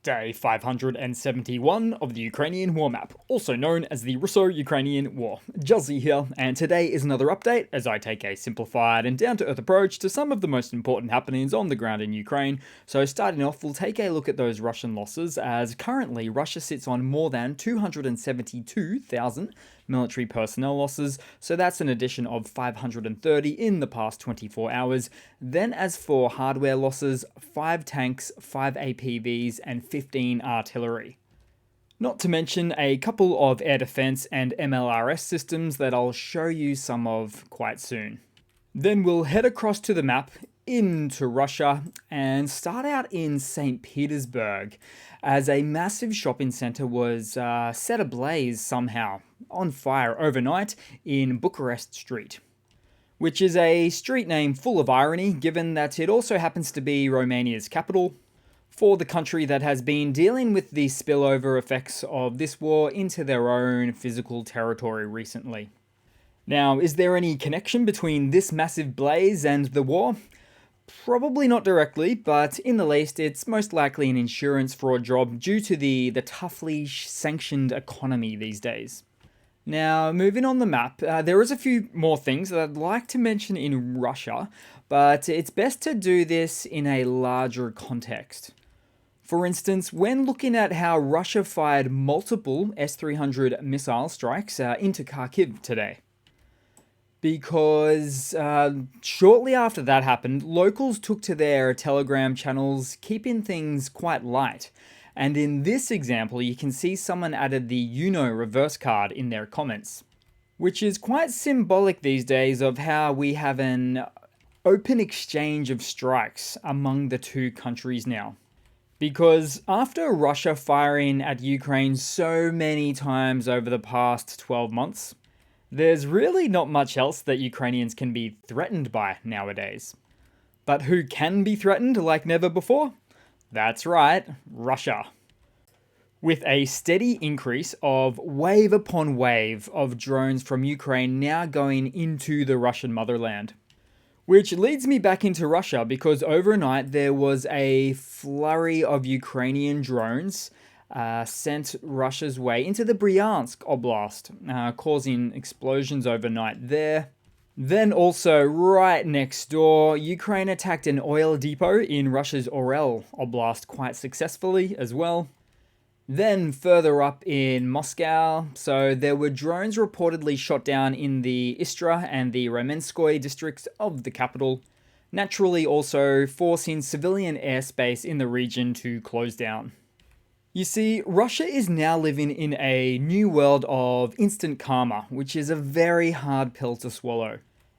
Day 571 of the Ukrainian War Map, also known as the Russo-Ukrainian War. Juzzy here, and today is another update as I take a simplified and down-to-earth approach to some of the most important happenings on the ground in Ukraine. So starting off, we'll take a look at those Russian losses, as currently Russia sits on more than 272,000 military personnel losses, so that's an addition of 530 in the past 24 hours. Then as for hardware losses, 5 tanks, 5 APVs, and 15 artillery. Not to mention a couple of air defense and MLRS systems that I'll show you some of quite soon. Then we'll head across to the map into Russia and start out in St. Petersburg, as a massive shopping center was set ablaze somehow, on fire overnight in Bucharest Street, which is a street name full of irony given that it also happens to be Romania's capital, for the country that has been dealing with the spillover effects of this war into their own physical territory recently. Now, is there any connection between this massive blaze and the war? Probably not directly, but in the least, it's most likely an insurance fraud job due to the toughly sanctioned economy these days. Now, moving on the map, there is a few more things that I'd like to mention in Russia, but it's best to do this in a larger context. For instance, when looking at how Russia fired multiple S-300 missile strikes into Kharkiv today. Because shortly after that happened, locals took to their Telegram channels, keeping things quite light. And in this example, you can see someone added the reverse card in their comments, which is quite symbolic these days of how we have an open exchange of strikes among the two countries now. Because after Russia firing at Ukraine so many times over the past 12 months, there's really not much else that Ukrainians can be threatened by nowadays. But who can be threatened like never before? That's right, Russia. With a steady increase of wave upon wave of drones from Ukraine now going into the Russian motherland. Which leads me back into Russia, because overnight there was a flurry of Ukrainian drones sent Russia's way into the Bryansk Oblast, causing explosions overnight there. Then also right next door, Ukraine attacked an oil depot in Russia's Orel Oblast quite successfully as well. Then further up in Moscow, so there were drones reportedly shot down in the Istra and the Ramenskoye districts of the capital, naturally also forcing civilian airspace in the region to close down. You see, Russia is now living in a new world of instant karma, which is a very hard pill to swallow,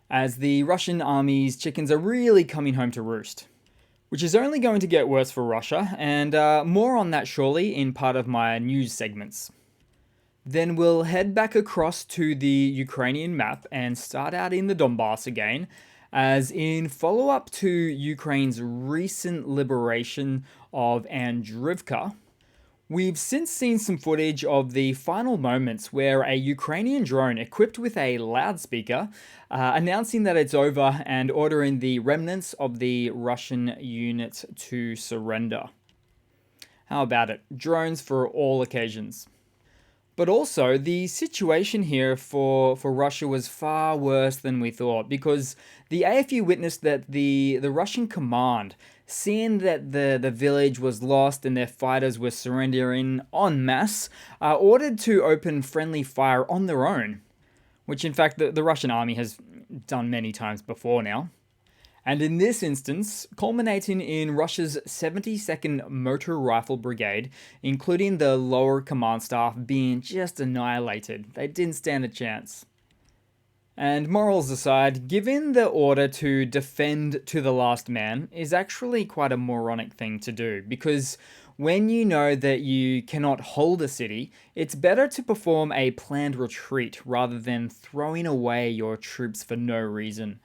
as the Russian army's chickens are really coming home to roost. Which is only going to get worse for Russia, and more on that shortly in part of my news segments. Then we'll head back across to the Ukrainian map and start out in the Donbass again, as in follow-up to Ukraine's recent liberation of Andrivka, we've since seen some footage of the final moments where a Ukrainian drone equipped with a loudspeaker announcing that it's over and ordering the remnants of the Russian units to surrender. How about it? Drones for all occasions. But also, the situation here for Russia was far worse than we thought, because the AFU witnessed that the Russian command, seeing that the village was lost and their fighters were surrendering en masse, ordered to open friendly fire on their own, which in fact the Russian army has done many times before now. And in this instance, culminating in Russia's 72nd Motor Rifle Brigade, including the lower command staff, being just annihilated. They didn't stand a chance. And morals aside, giving the order to defend to the last man is actually quite a moronic thing to do, because when you know that you cannot hold a city, it's better to perform a planned retreat rather than throwing away your troops for no reason.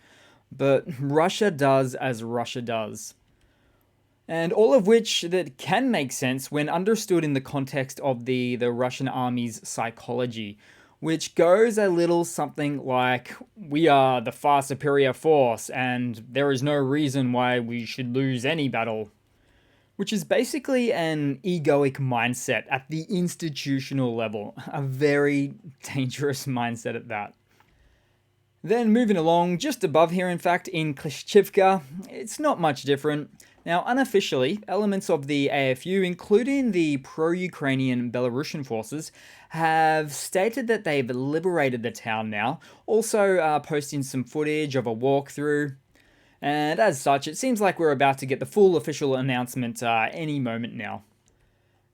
But Russia does as Russia does. And all of which that can make sense when understood in the context of the Russian army's psychology, which goes a little something like, we are the far superior force and there is no reason why we should lose any battle. which is basically an egoic mindset at the institutional level. A very dangerous mindset at that. Then moving along, just above here in fact, in Klishchivka, it's not much different. Now, unofficially, elements of the AFU, including the pro-Ukrainian Belarusian forces, have stated that they've liberated the town now, also posting some footage of a walkthrough. And as such, it seems like we're about to get the full official announcement any moment now.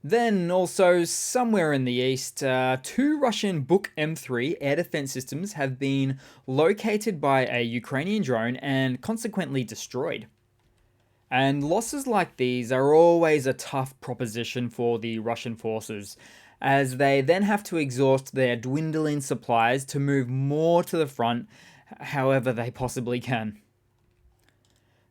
Then also, somewhere in the east, two Russian Buk M3 air defense systems have been located by a Ukrainian drone and consequently destroyed. And losses like these are always a tough proposition for the Russian forces, as they then have to exhaust their dwindling supplies to move more to the front however they possibly can.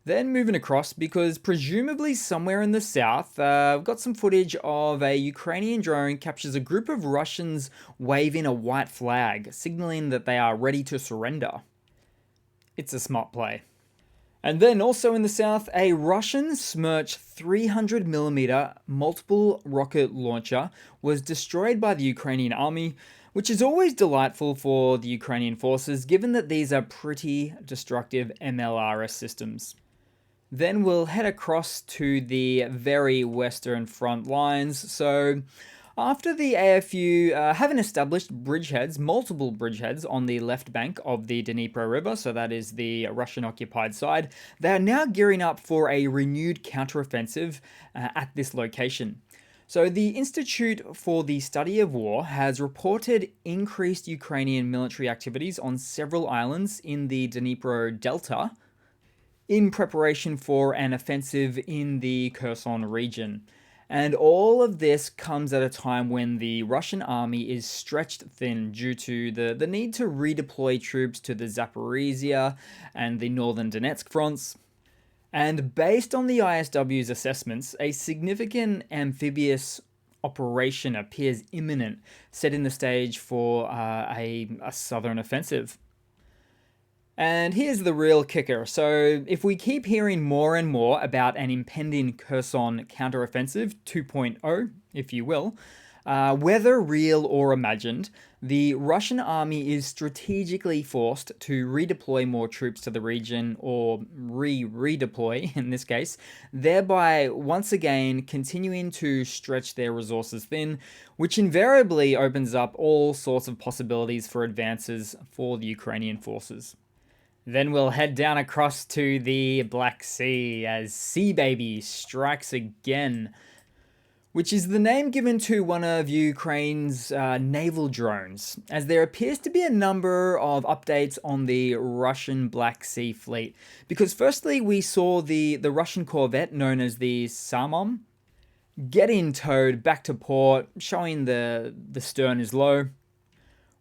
Then moving across, because presumably somewhere in the south, we've got some footage of a Ukrainian drone captures a group of Russians waving a white flag, signaling that they are ready to surrender. It's a smart play. And then also in the south, a Russian Smerch 300mm multiple rocket launcher was destroyed by the Ukrainian army, which is always delightful for the Ukrainian forces, given that these are pretty destructive MLRS systems. Then we'll head across to the very western front lines. So after the AFU having established bridgeheads, multiple bridgeheads on the left bank of the Dnipro River, so that is the Russian-occupied side, they are now gearing up for a renewed counteroffensive at this location. So the Institute for the Study of War has reported increased Ukrainian military activities on several islands in the Dnipro Delta, in preparation for an offensive in the Kherson region. And all of this comes at a time when the Russian army is stretched thin due to the need to redeploy troops to the Zaporizhia and the northern Donetsk fronts. And based on the ISW's assessments, a significant amphibious operation appears imminent, setting the stage for a southern offensive. And here's the real kicker. So if we keep hearing more and more about an impending Kherson counteroffensive 2.0, if you will, whether real or imagined, the Russian army is strategically forced to redeploy more troops to the region, or redeploy in this case, thereby once again continuing to stretch their resources thin, which invariably opens up all sorts of possibilities for advances for the Ukrainian forces. Then we'll head down across to the Black Sea as Sea Baby strikes again, which is the name given to one of Ukraine's naval drones, as there appears to be a number of updates on the Russian Black Sea fleet. Because firstly, we saw the Russian corvette known as the Samum getting towed back to port, showing the stern is low,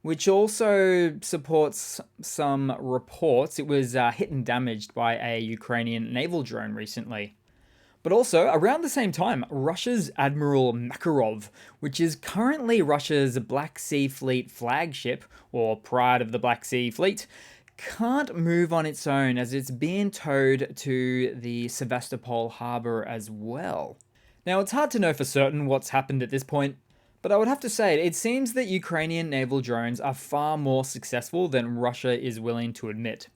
which also supports some reports it was hit and damaged by a Ukrainian naval drone recently. But also, around the same time, Russia's Admiral Makarov, which is currently Russia's Black Sea Fleet flagship, or pride of the Black Sea Fleet, can't move on its own as it's being towed to the Sevastopol harbor as well. Now, it's hard to know for certain what's happened at this point, but I would have to say it seems that Ukrainian naval drones are far more successful than Russia is willing to admit.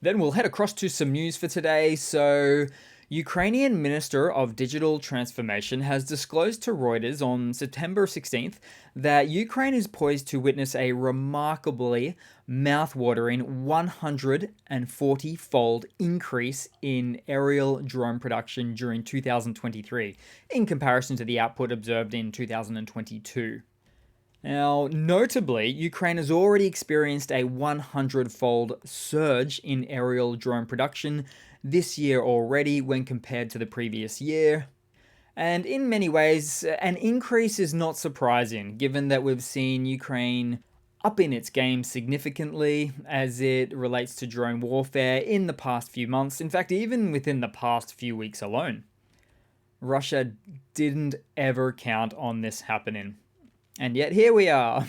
Then we'll head across to some news for today. So, Ukrainian Minister of Digital Transformation has disclosed to Reuters on September 16th that Ukraine is poised to witness a remarkably mouth-watering 140-fold increase in aerial drone production during 2023, in comparison to the output observed in 2022. Now, notably, Ukraine has already experienced a 100-fold surge in aerial drone production this year already when compared to the previous year. And in many ways, an increase is not surprising, given that we've seen Ukraine upping its game significantly as it relates to drone warfare in the past few months, in fact, even within the past few weeks alone. Russia didn't ever count on this happening. And yet here we are.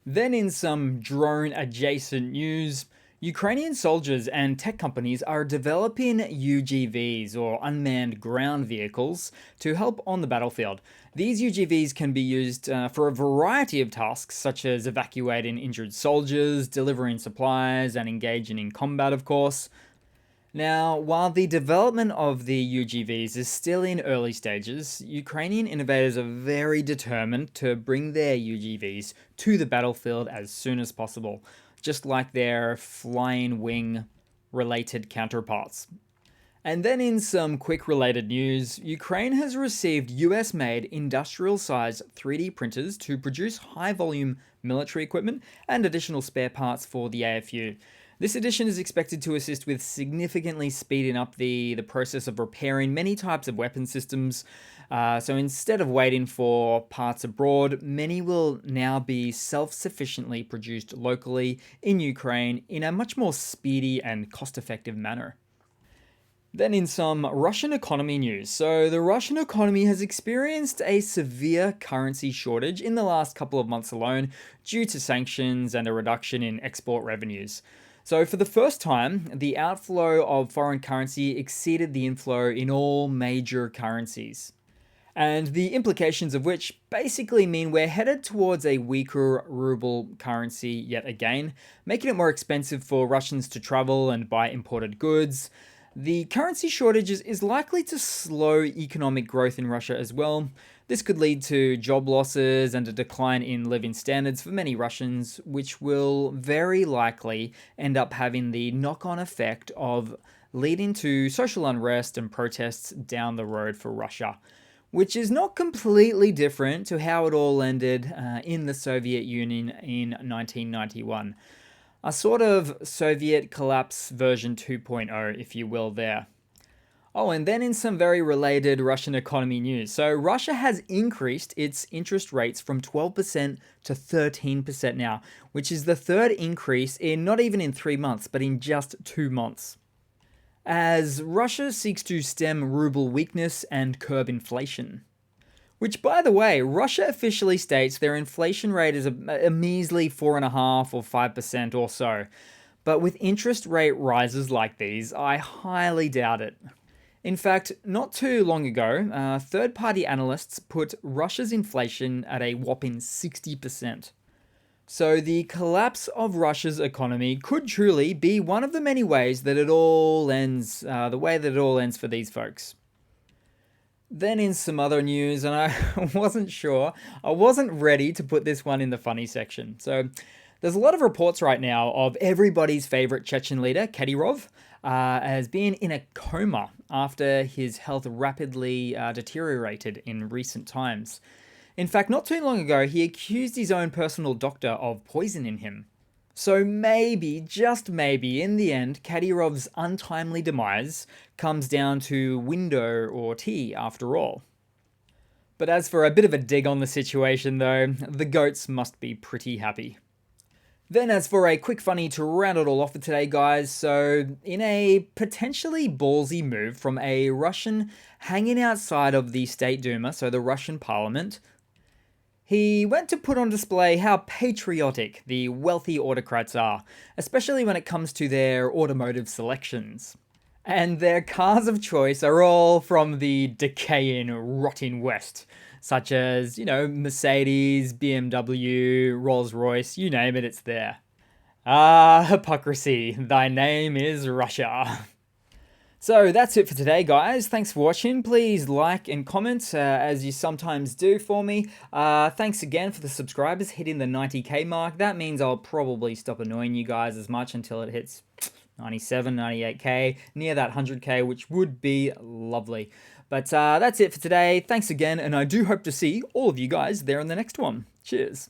Then in some drone-adjacent news, Ukrainian soldiers and tech companies are developing UGVs, or unmanned ground vehicles, to help on the battlefield. These UGVs can be used for a variety of tasks, such as evacuating injured soldiers, delivering supplies, and engaging in combat, of course. Now, while the development of the UGVs is still in early stages, Ukrainian innovators are very determined to bring their UGVs to the battlefield as soon as possible, just like their flying wing related counterparts. And then in some quick related news, Ukraine has received US made industrial sized 3D printers to produce high volume military equipment and additional spare parts for the AFU. This addition is expected to assist with significantly speeding up the process of repairing many types of weapon systems. So instead of waiting for parts abroad, many will now be self-sufficiently produced locally in Ukraine in a much more speedy and cost-effective manner. Then in some Russian economy news. So the Russian economy has experienced a severe currency shortage in the last couple of months alone due to sanctions and a reduction in export revenues. So for the first time, the outflow of foreign currency exceeded the inflow in all major currencies. And the implications of which basically mean we're headed towards a weaker ruble currency yet again, making it more expensive for Russians to travel and buy imported goods. The currency shortage is likely to slow economic growth in Russia as well. This could lead to job losses and a decline in living standards for many Russians, which will very likely end up having the knock-on effect of leading to social unrest and protests down the road for Russia, which is not completely different to how it all ended in the Soviet Union in 1991. A sort of Soviet collapse version 2.0, if you will, there. Oh, and then in some very related Russian economy news. So Russia has increased its interest rates from 12% to 13% now, which is the third increase in not even in 3 months, but in just 2 months. As Russia seeks to stem ruble weakness and curb inflation. Which, by the way, Russia officially states their inflation rate is a measly 4.5% or 5% or so. But with interest rate rises like these, I highly doubt it. In fact, not too long ago, third-party analysts put Russia's inflation at a whopping 60%. So the collapse of Russia's economy could truly be one of the many ways that it all ends, for these folks. Then in some other news, and I wasn't ready to put this one in the funny section. So there's a lot of reports right now of everybody's favorite Chechen leader, Kadyrov, as being in a coma after his health rapidly deteriorated in recent times. In fact, not too long ago, he accused his own personal doctor of poisoning him. So maybe, just maybe, in the end, Kadyrov's untimely demise comes down to window or tea after all. But as for a bit of a dig on the situation though, the goats must be pretty happy. Then as for a quick funny to round it all off for today, guys, so in a potentially ballsy move from a Russian hanging outside of the State Duma, so the Russian parliament, he went to put on display how patriotic the wealthy autocrats are, especially when it comes to their automotive selections. And their cars of choice are all from the decaying, rotting West, such as, Mercedes, BMW, Rolls-Royce, you name it, it's there. Ah, hypocrisy, thy name is Russia. So that's it for today, guys. Thanks for watching. Please like and comment, as you sometimes do for me. Thanks again for the subscribers hitting the 90k mark. That means I'll probably stop annoying you guys as much until it hits 97, 98k, near that 100k, which would be lovely. But that's it for today. Thanks again, and I do hope to see all of you guys there in the next one. Cheers.